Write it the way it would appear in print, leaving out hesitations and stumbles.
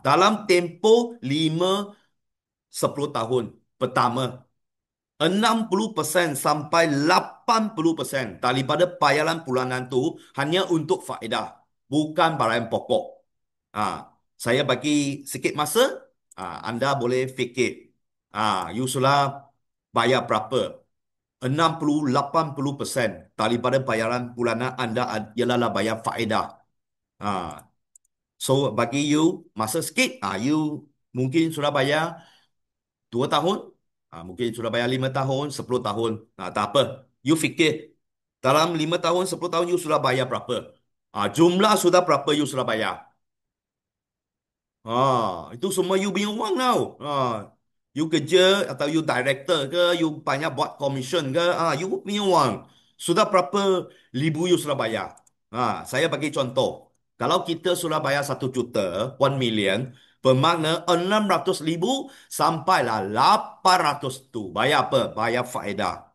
Dalam tempoh 10 tahun pertama, 60% sampai 80% daripada bayaran bulanan tu hanya untuk faedah, bukan barang pokok. Ah, saya bagi sikit masa, anda boleh fikir. You sudah bayar berapa? 60-80% daripada bayaran bulanan anda ialah bayar faedah. Ah, so bagi you masa sikit, you mungkin sudah bayar 2 tahun, mungkin sudah bayar 5 tahun, 10 tahun. Tak apa. You fikir, dalam 5 tahun, 10 tahun, you sudah bayar berapa? Jumlah sudah berapa you sudah bayar? Itu semua you punya wang tau. You kerja atau you director ke, you banyak buat commission ke, you punya wang. Sudah berapa ribu you sudah bayar? Saya bagi contoh. Kalau kita sudah bayar 1 juta, 1 million, bermakna 600 ribu sampailah 800 tu. Bayar apa? Bayar faedah.